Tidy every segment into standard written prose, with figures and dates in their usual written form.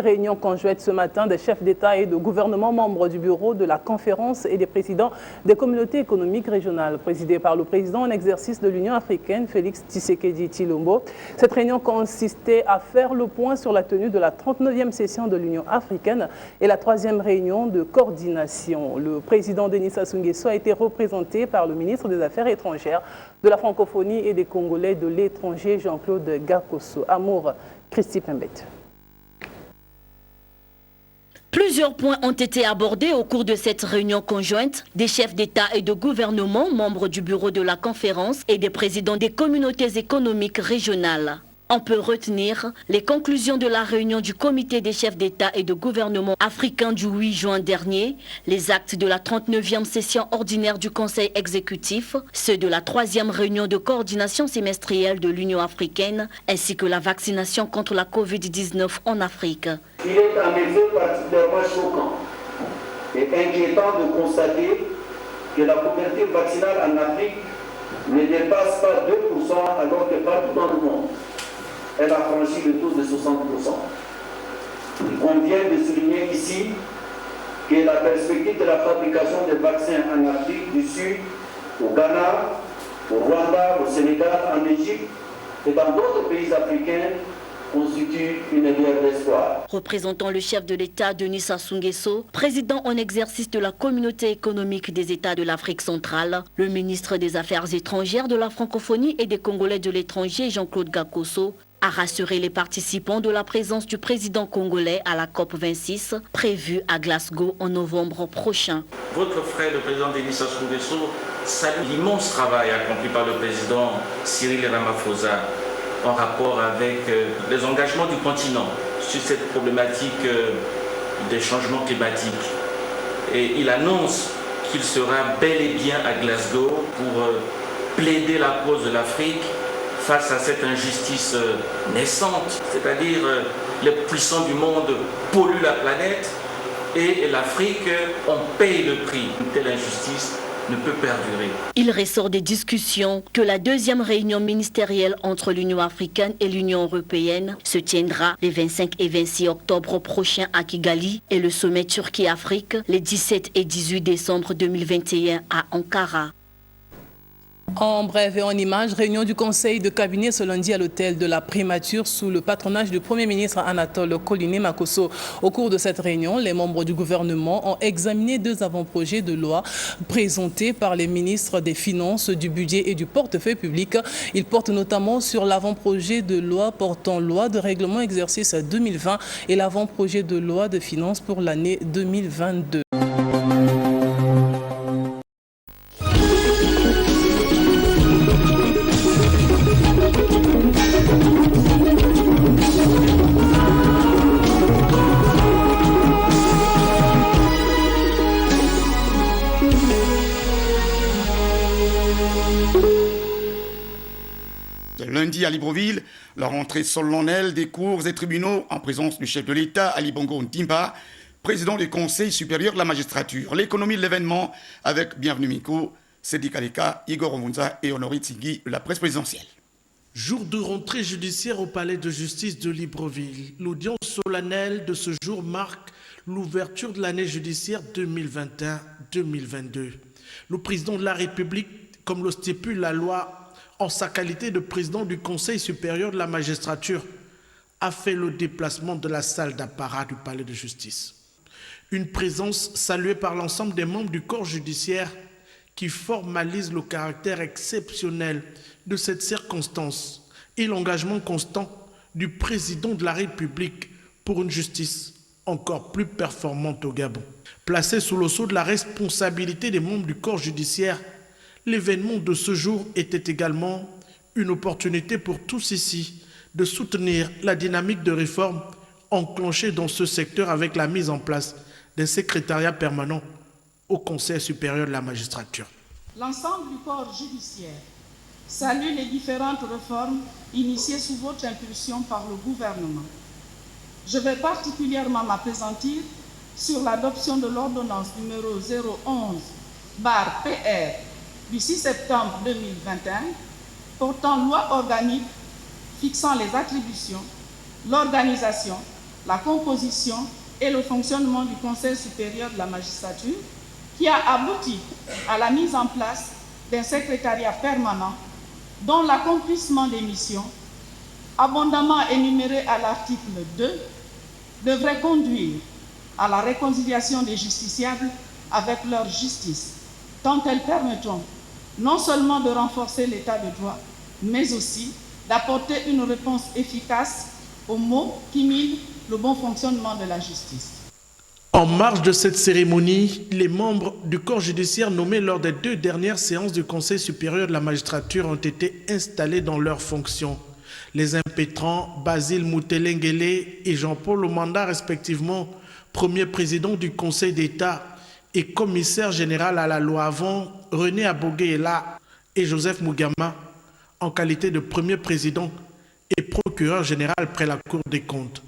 réunion conjointe ce matin des chefs d'État et de gouvernement membres du bureau de la conférence et des présidents des communautés économiques régionales, présidée par le président en exercice de l'Union africaine, Félix Tshisekedi Tshilombo. Cette réunion consistait à faire le point sur la tenue de la 39e session de l'Union africaine et la 3e réunion de coordination. Le président Denis Sassou Nguesso a été représenté par le ministre des Affaires étrangères, de la francophonie et des Congolais de l'étranger, Jean-Claude Gakoso. Amour, Christy Pembet. Plusieurs points ont été abordés au cours de cette réunion conjointe des chefs d'État et de gouvernement, membres du bureau de la conférence et des présidents des communautés économiques régionales. On peut retenir les conclusions de la réunion du comité des chefs d'État et de gouvernement africain du 8 juin dernier, les actes de la 39e session ordinaire du Conseil exécutif, ceux de la 3e réunion de coordination semestrielle de l'Union africaine, ainsi que la vaccination contre la Covid-19 en Afrique. Il est en effet particulièrement choquant et inquiétant de constater que la couverture vaccinale en Afrique ne dépasse pas 2% alors que partout dans le monde, elle a franchi le taux de 60%. Il convient de souligner ici que la perspective de la fabrication des vaccins en Afrique du Sud, au Ghana, au Rwanda, au Sénégal, en Égypte et dans d'autres pays africains constitue une lueur d'espoir. Représentant le chef de l'État, Denis Sassou Nguesso, président en exercice de la communauté économique des États de l'Afrique centrale, le ministre des Affaires étrangères, de la francophonie et des Congolais de l'étranger, Jean-Claude Gakoso, a rassuré les participants de la présence du président congolais à la COP26, prévue à Glasgow en novembre prochain. Votre frère, le président Denis Sassou Nguesso, salue l'immense travail accompli par le président Cyril Ramaphosa en rapport avec les engagements du continent sur cette problématique des changements climatiques. Et il annonce qu'il sera bel et bien à Glasgow pour plaider la cause de l'Afrique face à cette injustice naissante, c'est-à-dire les puissants du monde polluent la planète et l'Afrique en paye le prix. Une telle injustice ne peut perdurer. Il ressort des discussions que la 2e réunion ministérielle entre l'Union africaine et l'Union européenne se tiendra les 25 et 26 octobre prochains à Kigali et le sommet Turquie-Afrique les 17 et 18 décembre 2021 à Ankara. En bref et en images, réunion du conseil de cabinet ce lundi à l'hôtel de la Primature sous le patronage du Premier ministre Anatole Koliné Makosso. Au cours de cette réunion, les membres du gouvernement ont examiné 2 avant-projets de loi présentés par les ministres des Finances, du Budget et du Portefeuille public. Ils portent notamment sur l'avant-projet de loi portant loi de règlement exercice 2020 et l'avant-projet de loi de finances pour l'année 2022. Lundi à Libreville, la rentrée solennelle des cours et tribunaux en présence du chef de l'État, Ali Bongo Ntimba, président du Conseil supérieur de la magistrature. L'économie de l'événement avec Bienvenue Miko, Sedi Kaleka, Igor Omunza et Honoré Tingui, la presse présidentielle. Jour de rentrée judiciaire au palais de justice de Libreville. L'audience solennelle de ce jour marque l'ouverture de l'année judiciaire 2021-2022. Le président de la République, comme le stipule la loi, en sa qualité de président du Conseil supérieur de la magistrature, a fait le déplacement de la salle d'apparat du palais de justice. Une présence saluée par l'ensemble des membres du corps judiciaire qui formalise le caractère exceptionnel de cette circonstance et l'engagement constant du président de la République pour une justice encore plus performante au Gabon. Placé sous le sceau de la responsabilité des membres du corps judiciaire, l'événement de ce jour était également une opportunité pour tous ici de soutenir la dynamique de réforme enclenchée dans ce secteur avec la mise en place d'un secrétariat permanent au Conseil supérieur de la magistrature. L'ensemble du corps judiciaire salue les différentes réformes initiées sous votre impulsion par le gouvernement. Je vais particulièrement m'appesantir sur l'adoption de l'ordonnance numéro 011/PR du 6 septembre 2021 portant loi organique fixant les attributions, l'organisation la composition et le fonctionnement du Conseil supérieur de la magistrature, qui a abouti à la mise en place d'un secrétariat permanent dont l'accomplissement des missions, abondamment énumérées à l'article 2, devrait conduire à la réconciliation des justiciables avec leur justice, tant elles permettront non seulement de renforcer l'état de droit, mais aussi d'apporter une réponse efficace aux maux qui minent le bon fonctionnement de la justice. En marge de cette cérémonie, les membres du corps judiciaire nommés lors des 2 dernières séances du Conseil supérieur de la magistrature ont été installés dans leurs fonctions. Les impétrants Basile Moutelengele et Jean-Paul Omanda, respectivement premier président du Conseil d'État et commissaire général à la loi avant, René Aboguéla et Joseph Mougama, en qualité de premier président et procureur général près la Cour des comptes.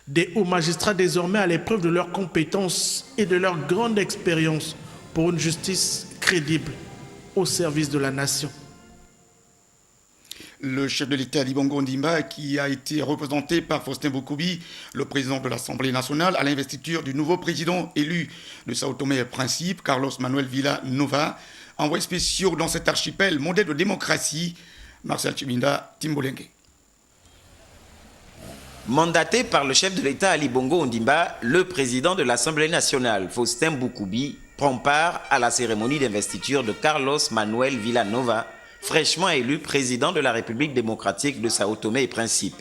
Des hauts magistrats désormais à l'épreuve de leurs compétences et de leur grande expérience pour une justice crédible au service de la nation. Le chef de l'État Ali Bongo Ondimba, qui a été représenté par Faustin Boukoubi, le président de l'Assemblée nationale, à l'investiture du nouveau président élu de Sao Tomé et Principe, Carlos Manuel Villanova, envoyé spéciaux dans cet archipel, modèle de démocratie, Marcel Chiminda, Timbolengue. Mandaté par le chef de l'État Ali Bongo Ondimba, le président de l'Assemblée nationale, Faustin Boukoubi, prend part à la cérémonie d'investiture de Carlos Manuel Villanova, fraîchement élu président de la République démocratique de Sao Tomé et Principe.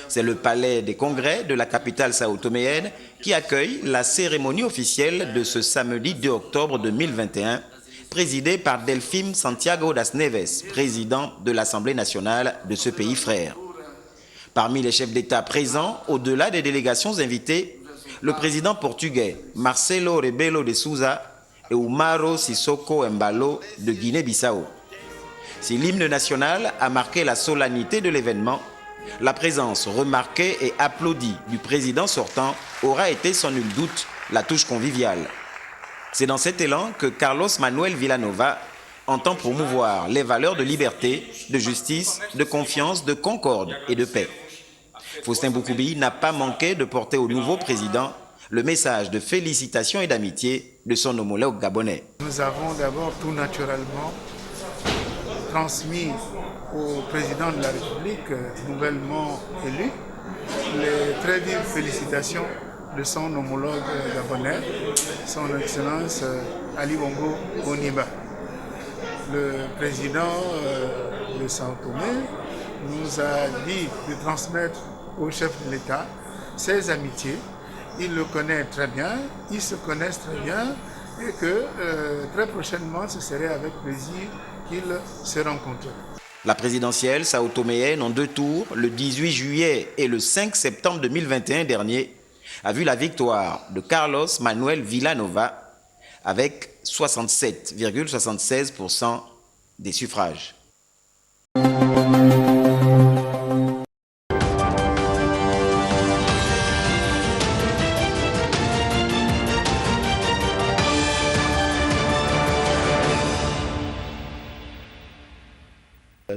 C'est le palais des congrès de la capitale sao-toméenne qui accueille la cérémonie officielle de ce samedi 2 octobre 2021, présidée par Delphine Santiago das Neves, président de l'Assemblée nationale de ce pays frère. Parmi les chefs d'État présents, au-delà des délégations invitées, le président portugais Marcelo Rebelo de Sousa et Umaro Sissoko Embalo de Guinée-Bissau. Si l'hymne national a marqué la solennité de l'événement, la présence remarquée et applaudie du président sortant aura été sans nul doute la touche conviviale. C'est dans cet élan que Carlos Manuel Villanova entend promouvoir les valeurs de liberté, de justice, de confiance, de concorde et de paix. Faustin Boukoubi n'a pas manqué de porter au nouveau président le message de félicitations et d'amitié de son homologue gabonais. Nous avons d'abord tout naturellement transmis au président de la République nouvellement élu les très vives félicitations de son homologue gabonais, son Excellence Ali Bongo Ondimba. Le président de Sao Tomé nous a dit de transmettre au chef de l'État ses amitiés. Il le connaît très bien, ils se connaissent très bien et que très prochainement ce serait avec plaisir qu'ils se rencontrent. La présidentielle sao-toméenne en 2 tours, le 18 juillet et le 5 septembre 2021 dernier, a vu la victoire de Carlos Manuel Villanova avec 67,76% des suffrages.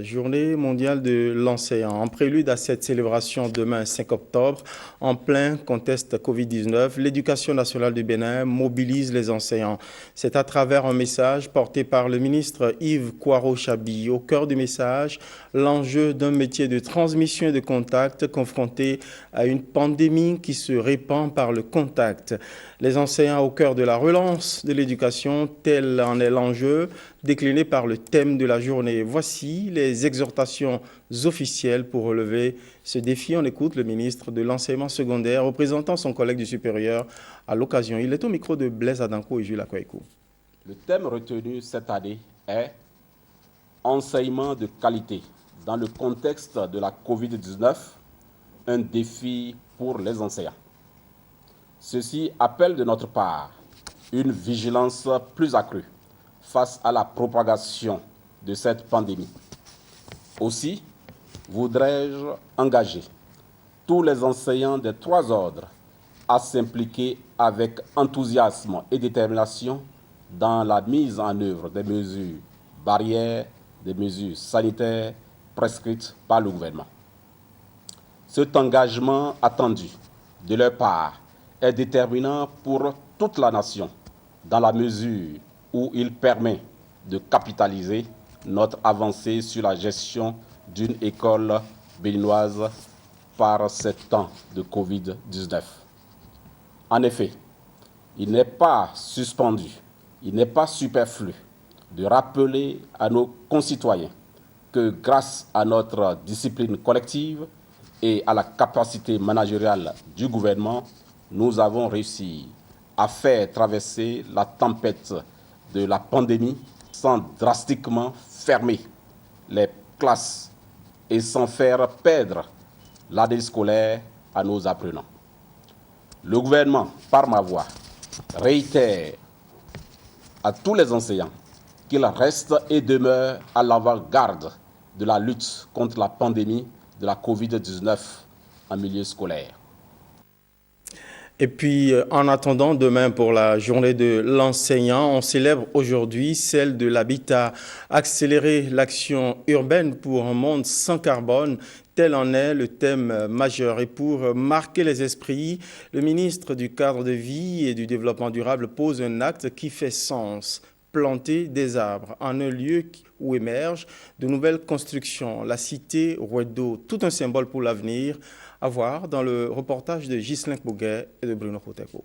Journée mondiale de l'enseignant. En prélude à cette célébration demain 5 octobre, en plein contexte Covid-19, l'Éducation nationale du Bénin mobilise les enseignants. C'est à travers un message porté par le ministre Yves Kouaro-Chabi. Au cœur du message, l'enjeu d'un métier de transmission et de contact confronté à une pandémie qui se répand par le contact. Les enseignants au cœur de la relance de l'éducation, tel en est l'enjeu, décliné par le thème de la journée. Voici les exhortations officielles pour relever ce défi. On écoute le ministre de l'enseignement secondaire représentant son collègue du supérieur à l'occasion. Il est au micro de Blaise Adanko et Jules Akoykou. Le thème retenu cette année est « Enseignement de qualité » dans le contexte de la Covid-19, un défi pour les enseignants. Ceci appelle de notre part une vigilance plus accrue face à la propagation de cette pandémie. Aussi, voudrais-je engager tous les enseignants des 3 ordres à s'impliquer avec enthousiasme et détermination dans la mise en œuvre des mesures barrières, des mesures sanitaires prescrites par le gouvernement. Cet engagement attendu de leur part est déterminant pour toute la nation, dans la mesure où il permet de capitaliser notre avancée sur la gestion d'une école béninoise par ces temps de Covid-19. En effet, il n'est pas suspendu, il n'est pas superflu de rappeler à nos concitoyens que grâce à notre discipline collective et à la capacité managériale du gouvernement, nous avons réussi à faire traverser la tempête de la pandémie sans drastiquement fermer les classes et sans faire perdre l'année scolaire à nos apprenants. Le gouvernement, par ma voix, réitère à tous les enseignants qu'ils restent et demeurent à l'avant-garde de la lutte contre la pandémie de la Covid-19 en milieu scolaire. Et puis, en attendant demain pour la journée de l'enseignant, on célèbre aujourd'hui celle de l'habitat. Accélérer l'action urbaine pour un monde sans carbone, tel en est le thème majeur. Et pour marquer les esprits, le ministre du Cadre de vie et du Développement durable pose un acte qui fait sens. Planter des arbres en un lieu où émergent de nouvelles constructions. La cité Rouedo, tout un symbole pour l'avenir. À voir dans le reportage de Ghislain Bouguet et de Bruno Koteko.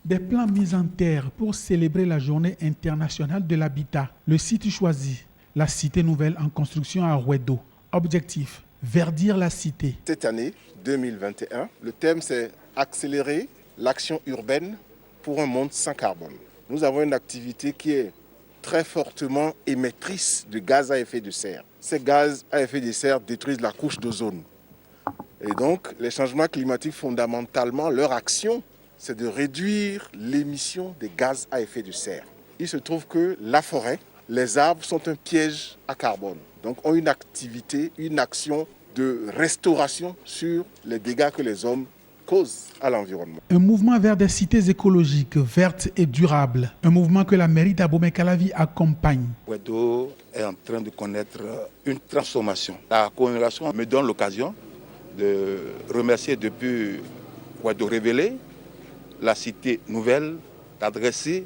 Des plans mis en terre pour célébrer la journée internationale de l'habitat. Le site choisi, la cité nouvelle en construction à Rouedo. Objectif, verdir la cité. Cette année, 2021, le thème c'est accélérer l'action urbaine pour un monde sans carbone. Nous avons une activité qui est très fortement émettrice de gaz à effet de serre. Ces gaz à effet de serre détruisent la couche d'ozone. Et donc, les changements climatiques, fondamentalement, leur action, c'est de réduire l'émission des gaz à effet de serre. Il se trouve que la forêt, les arbres sont un piège à carbone. Donc, ont une activité, une action de restauration sur les dégâts que les hommes causent à l'environnement. Un mouvement vers des cités écologiques, vertes et durables. Un mouvement que la mairie d'Abomey-Calavi accompagne. Rouedo est en train de connaître une transformation. La commémoration me donne l'occasion de remercier depuis Rouedo Révélé, la cité nouvelle, d'adresser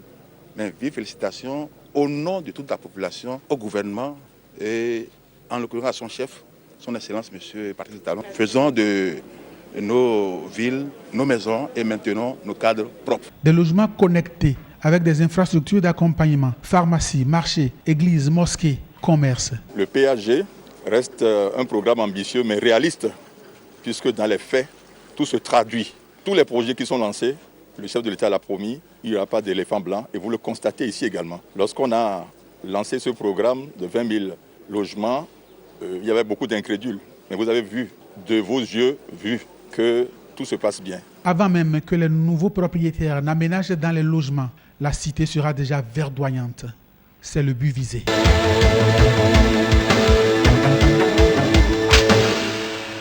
mes vives félicitations au nom de toute la population, au gouvernement et en l'occurrence à son chef, son Excellence M. Patrice Talon. Faisons de nos villes, nos maisons et maintenant nos cadres propres. Des logements connectés avec des infrastructures d'accompagnement, pharmacie, marché, église, mosquée, commerce. Le PAG reste un programme ambitieux mais réaliste puisque dans les faits, tout se traduit. Tous les projets qui sont lancés, le chef de l'État l'a promis, il n'y aura pas d'éléphant blanc et vous le constatez ici également. Lorsqu'on a lancé ce programme de 20 000 logements, il y avait beaucoup d'incrédules. Mais vous avez vu, de vos yeux, que tout se passe bien. Avant même que les nouveaux propriétaires n'aménagent dans les logements, la cité sera déjà verdoyante. C'est le but visé.